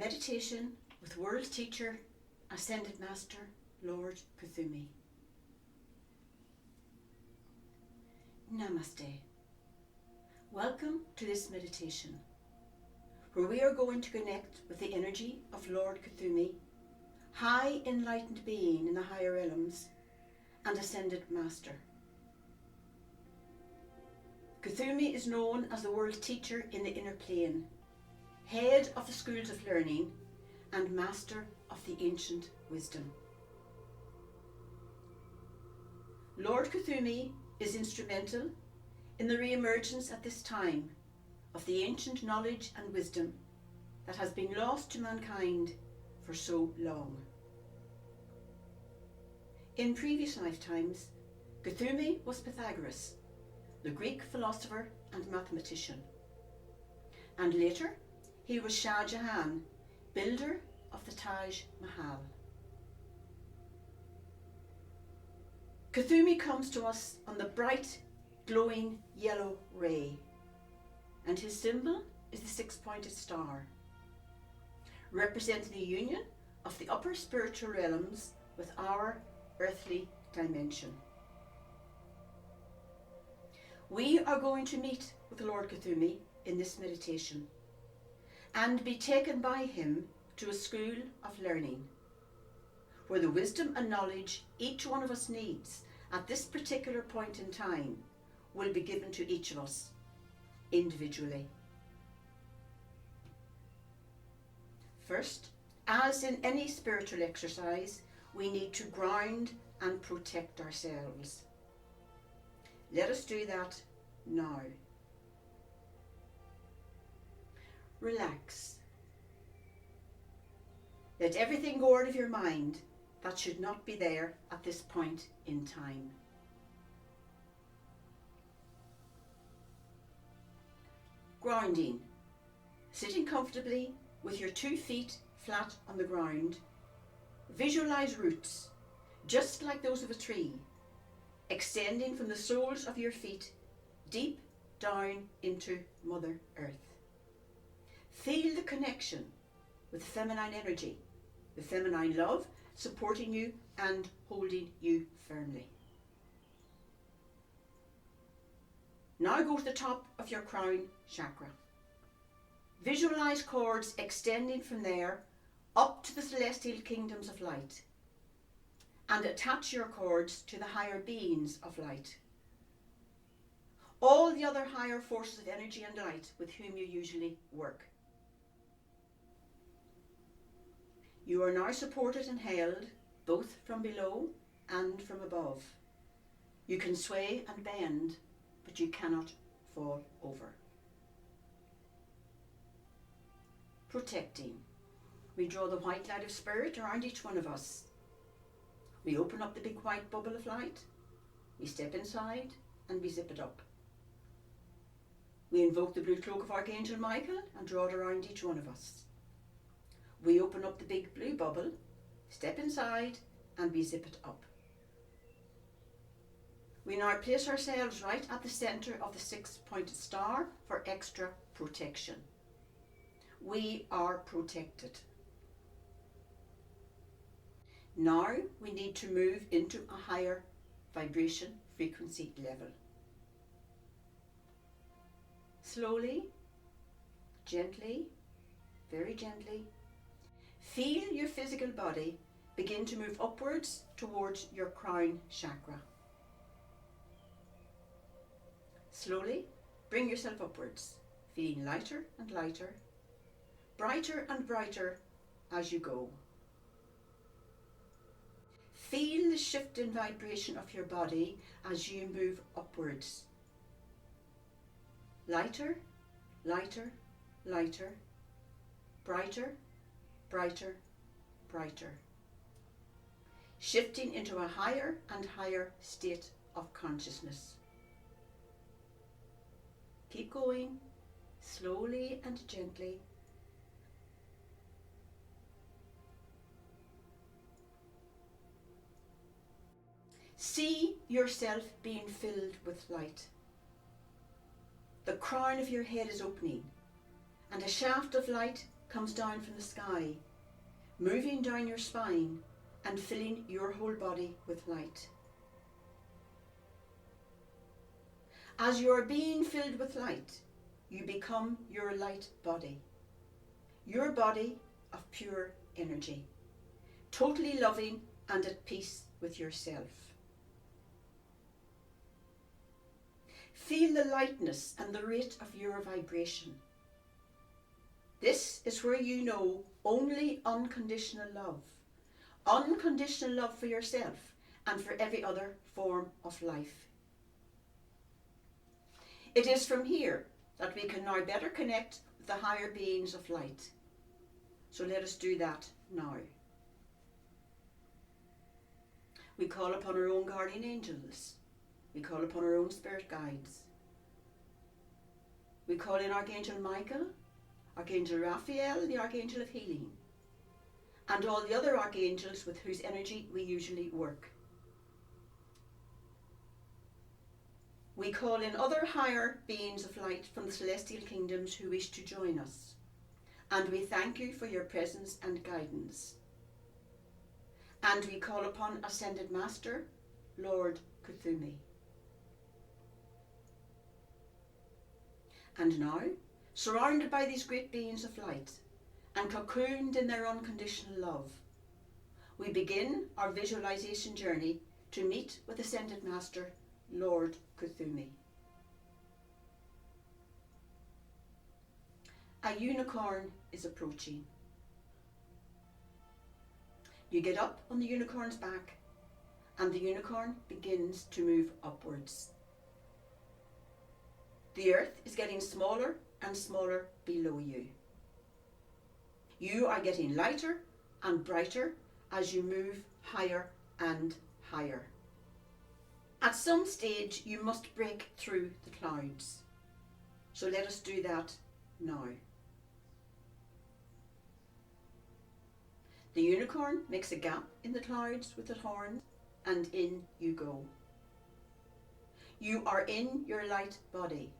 Meditation with World Teacher, Ascended Master, Lord Kathumi. Namaste. Welcome to this meditation, where we are going to connect with the energy of Lord Kathumi, high enlightened being in the higher realms, and Ascended Master. Kathumi is known as the World Teacher in the inner plane, head of the schools of learning, and master of the ancient wisdom. Lord Kathumi is instrumental in the re-emergence at this time of the ancient knowledge and wisdom that has been lost to mankind for so long. In previous lifetimes, Kathumi was Pythagoras, the Greek philosopher and mathematician, and later he was Shah Jahan, builder of the Taj Mahal. Kathumi comes to us on the bright, glowing yellow ray, and his symbol is the six-pointed star, representing the union of the upper spiritual realms with our earthly dimension. We are going to meet with Lord Kathumi in this meditation and be taken by him to a school of learning, where the wisdom and knowledge each one of us needs at this particular point in time will be given to each of us individually. First, as in any spiritual exercise, we need to ground and protect ourselves. Let us do that now. Relax. Let everything go out of your mind that should not be there at this point in time. Grounding. Sitting comfortably with your 2 feet flat on the ground. Visualize roots, just like those of a tree, extending from the soles of your feet deep down into Mother Earth. Feel the connection with feminine energy, the feminine love supporting you and holding you firmly. Now go to the top of your crown chakra. Visualize cords extending from there up to the celestial kingdoms of light, and attach your cords to the higher beings of light, all the other higher forces of energy and light with whom you usually work. You are now supported and held both from below and from above. You can sway and bend, but you cannot fall over. Protecting. We draw the white light of spirit around each one of us. We open up the big white bubble of light. We step inside and we zip it up. We invoke the blue cloak of Archangel Michael and draw it around each one of us. We open up the big blue bubble, step inside, and we zip it up. We now place ourselves right at the centre of the six-pointed star for extra protection. We are protected. Now we need to move into a higher vibration frequency level. Slowly, gently, very gently, feel your physical body begin to move upwards towards your crown chakra. Slowly bring yourself upwards, feeling lighter and lighter, brighter and brighter as you go. Feel the shift in vibration of your body as you move upwards. Lighter, lighter, lighter, brighter, brighter, brighter. Shifting into a higher and higher state of consciousness. Keep going, slowly and gently. See yourself being filled with light. The crown of your head is opening, and a shaft of light comes down from the sky, moving down your spine and filling your whole body with light. As you are being filled with light, you become your light body. Your body of pure energy, totally loving and at peace with yourself. Feel the lightness and the rate of your vibration. This is where you know only unconditional love. Unconditional love for yourself and for every other form of life. It is from here that we can now better connect with the higher beings of light. So let us do that now. We call upon our own guardian angels. We call upon our own spirit guides. We call in Archangel Michael, Archangel Raphael, the Archangel of Healing, and all the other archangels with whose energy we usually work. We call in other higher beings of light from the celestial kingdoms who wish to join us, and we thank you for your presence and guidance. And we call upon Ascended Master, Lord Kathumi. And now, surrounded by these great beings of light and cocooned in their unconditional love, we begin our visualization journey to meet with Ascended Master, Lord Kathumi. A unicorn is approaching. You get up on the unicorn's back and the unicorn begins to move upwards. The earth is getting smaller and smaller below you. You are getting lighter and brighter as you move higher and higher. At some stage you must break through the clouds. So let us do that now. The unicorn makes a gap in the clouds with its horns and in you go. You are in your light body.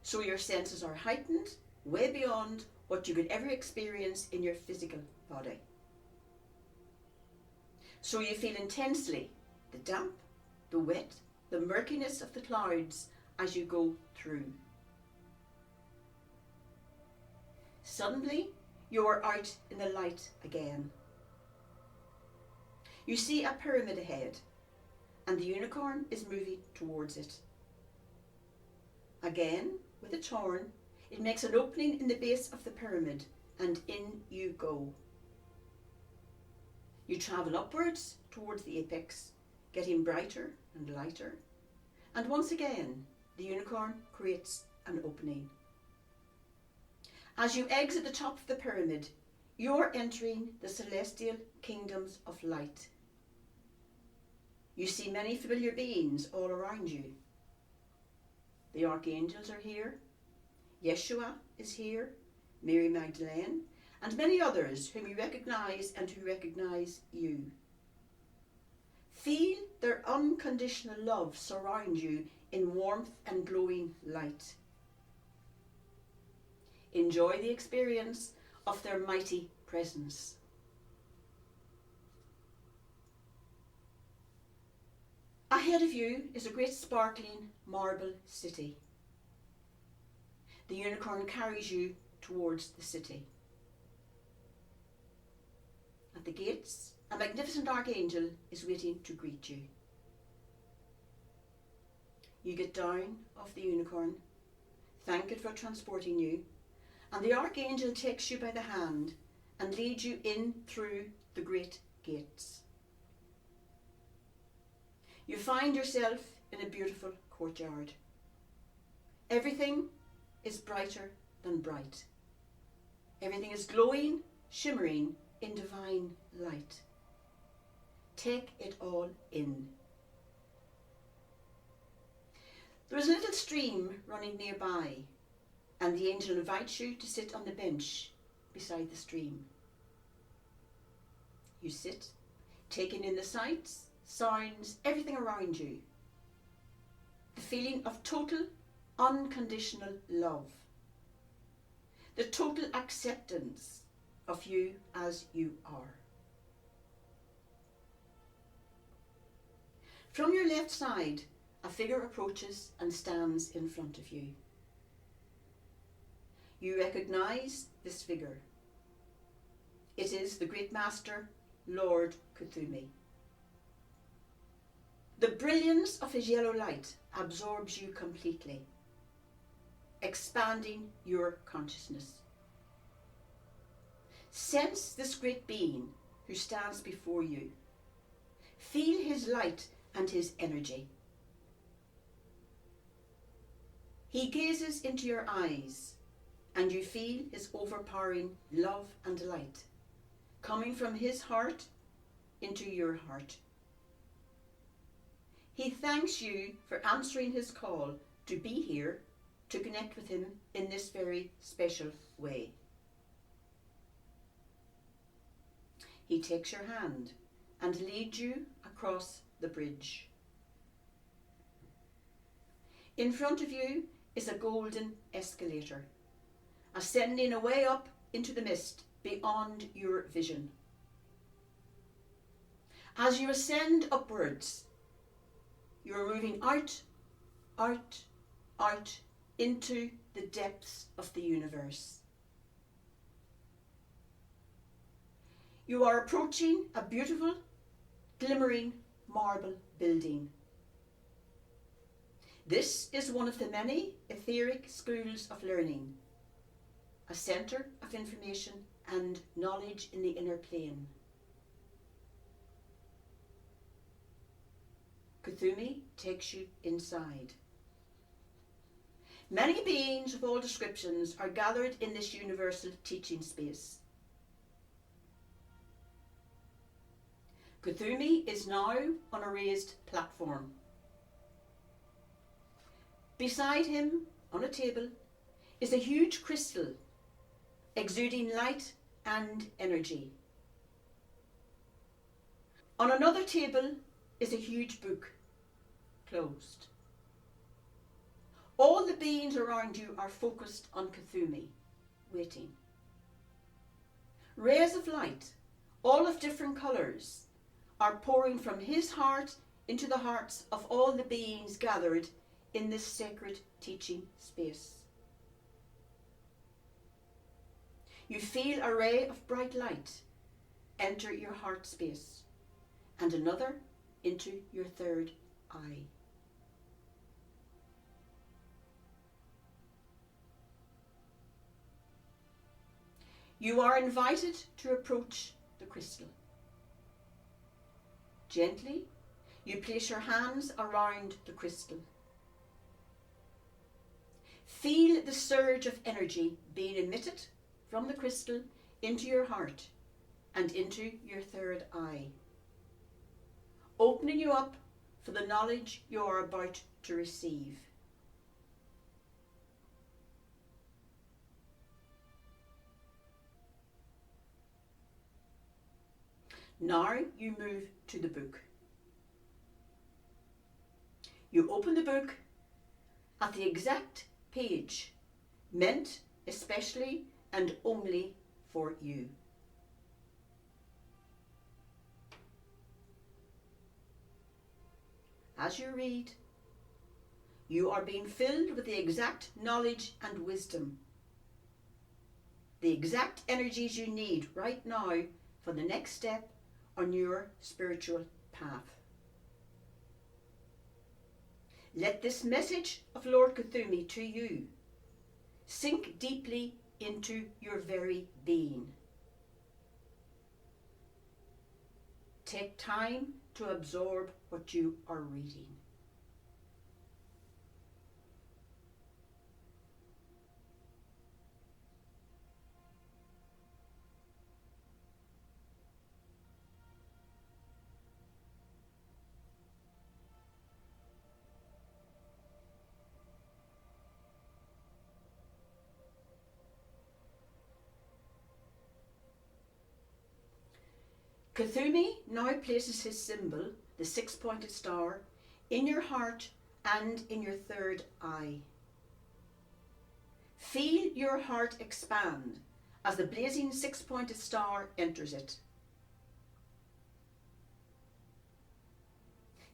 So your senses are heightened way beyond what you could ever experience in your physical body. So you feel intensely the damp, the wet, the murkiness of the clouds as you go through. Suddenly, you are out in the light again. You see a pyramid ahead, and the unicorn is moving towards it. Again, with its horn, it makes an opening in the base of the pyramid, and in you go. You travel upwards towards the apex, getting brighter and lighter, and once again, the unicorn creates an opening. As you exit the top of the pyramid, you're entering the celestial kingdoms of light. You see many familiar beings all around you. The archangels are here, Yeshua is here, Mary Magdalene, and many others whom you recognize and who recognize you. Feel their unconditional love surround you in warmth and glowing light. Enjoy the experience of their mighty presence. Ahead of you is a great sparkling marble city. The unicorn carries you towards the city. At the gates, a magnificent archangel is waiting to greet you. You get down off the unicorn, thank it for transporting you, and the archangel takes you by the hand and leads you in through the great gates. You find yourself in a beautiful courtyard. Everything is brighter than bright. Everything is glowing, shimmering in divine light. Take it all in. There is a little stream running nearby, and the angel invites you to sit on the bench beside the stream. You sit, taking in the sights, sounds, everything around you. The feeling of total, unconditional love. the total acceptance of you as you are. From your left side, a figure approaches and stands in front of you. You recognise this figure. It is the Great Master, Lord Kathumi. The brilliance of his yellow light absorbs you completely, expanding your consciousness. Sense this great being who stands before you. Feel his light and his energy. He gazes into your eyes, and you feel his overpowering love and light coming from his heart into your heart. He thanks you for answering his call to be here to connect with him in this very special way. He takes your hand and leads you across the bridge. In front of you is a golden escalator, ascending away up into the mist beyond your vision. As you ascend upwards, you are moving out into the depths of the universe. You are approaching a beautiful, glimmering marble building. This is one of the many etheric schools of learning, a centre of information and knowledge in the inner plane. Kathumi takes you inside. Many beings of all descriptions are gathered in this universal teaching space. Kathumi is now on a raised platform. Beside him, on a table, is a huge crystal exuding light and energy. On another table is a huge book, closed. All the beings around you are focused on Kathumi, waiting. Rays of light, all of different colours, are pouring from his heart into the hearts of all the beings gathered in this sacred teaching space. You feel a ray of bright light enter your heart space, and another into your third eye. You are invited to approach the crystal. Gently, you place your hands around the crystal. Feel the surge of energy being emitted from the crystal into your heart and into your third eye, opening you up for the knowledge you are about to receive. Now you move to the book. You open the book at the exact page meant especially and only for you. As you read, you are being filled with the exact knowledge and wisdom, the exact energies you need right now for the next step on your spiritual path. Let this message of Lord Kathumi to you sink deeply into your very being. Take time to absorb what you are reading. Kathumi now places his symbol, the six-pointed star, in your heart and in your third eye. Feel your heart expand as the blazing six-pointed star enters it.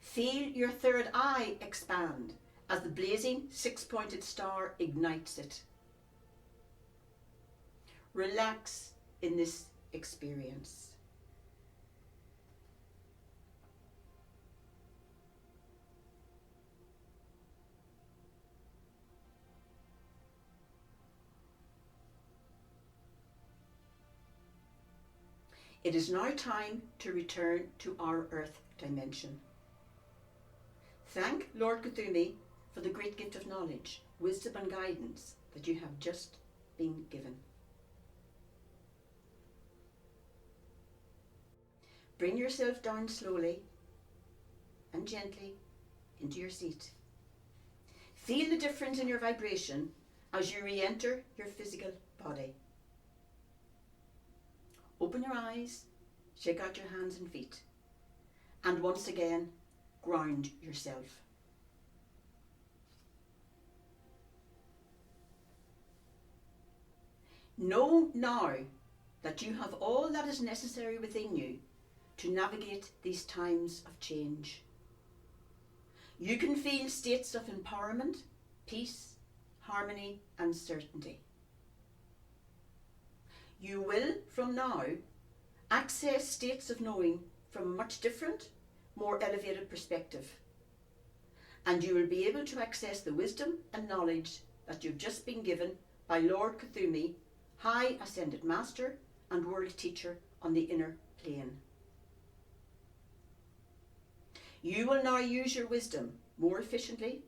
Feel your third eye expand as the blazing six-pointed star ignites it. Relax in this experience. It is now time to return to our earth dimension. Thank Lord Kathumi for the great gift of knowledge, wisdom and guidance that you have just been given. Bring yourself down slowly and gently into your seat. Feel the difference in your vibration as you re-enter your physical body. Open your eyes, shake out your hands and feet, and once again, ground yourself. Know now that you have all that is necessary within you to navigate these times of change. You can feel states of empowerment, peace, harmony, and certainty. You will, from now, access states of knowing from a much different, more elevated perspective. And you will be able to access the wisdom and knowledge that you've just been given by Lord Kathumi, High Ascended Master and World Teacher on the inner plane. You will now use your wisdom more efficiently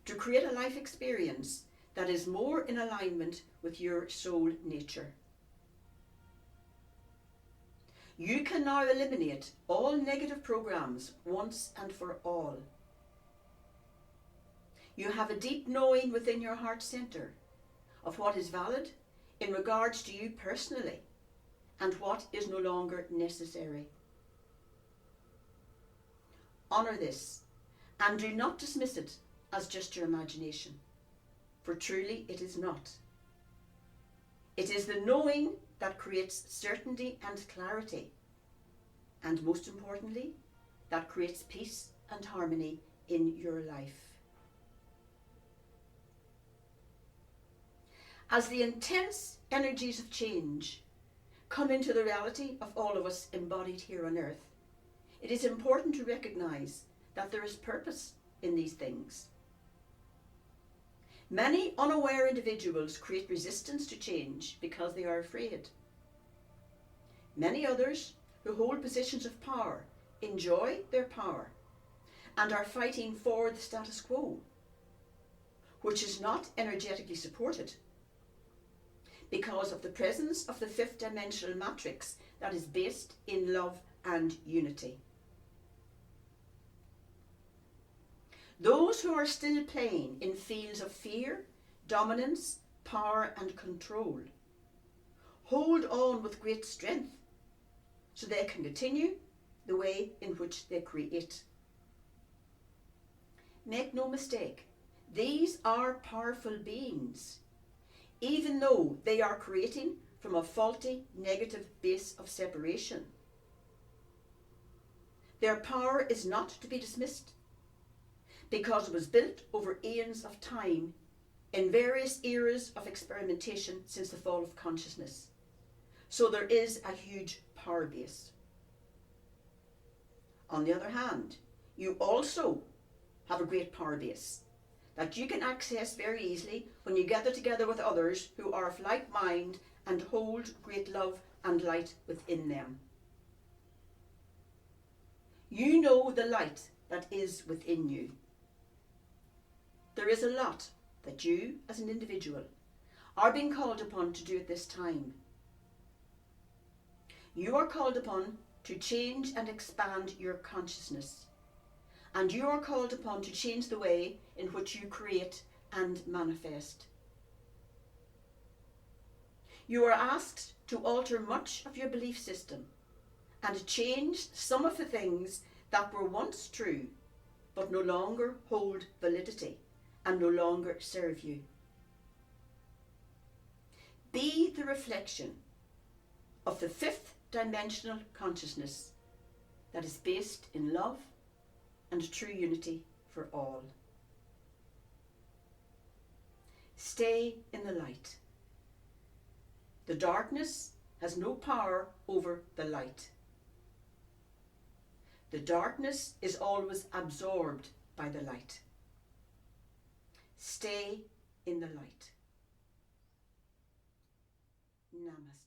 to create a life experience that is more in alignment with your soul nature. You can now eliminate all negative programs once and for all. You have a deep knowing within your heart center of what is valid in regards to you personally and what is no longer necessary. Honour this and do not dismiss it as just your imagination, for truly it is not. It is the knowing that creates certainty and clarity, and most importantly, that creates peace and harmony in your life. As the intense energies of change come into the reality of all of us embodied here on earth, it is important to recognise that there is purpose in these things. Many unaware individuals create resistance to change because they are afraid. Many others who hold positions of power enjoy their power and are fighting for the status quo, which is not energetically supported because of the presence of the fifth dimensional matrix that is based in love and unity. Those who are still playing in fields of fear, dominance, power and control hold on with great strength so they can continue the way in which they create. Make no mistake, these are powerful beings, even though they are creating from a faulty, negative base of separation. Their power is not to be dismissed, because it was built over eons of time in various eras of experimentation since the fall of consciousness. So there is a huge power base. On the other hand, you also have a great power base that you can access very easily when you gather together with others who are of like mind and hold great love and light within them. You know the light that is within you. There is a lot that you, as an individual, are being called upon to do at this time. You are called upon to change and expand your consciousness, and you are called upon to change the way in which you create and manifest. You are asked to alter much of your belief system and change some of the things that were once true but no longer hold validity and no longer serve you. Be the reflection of the fifth dimensional consciousness that is based in love and true unity for all. Stay in the light. The darkness has no power over the light. The darkness is always absorbed by the light. Stay in the light. Namaste.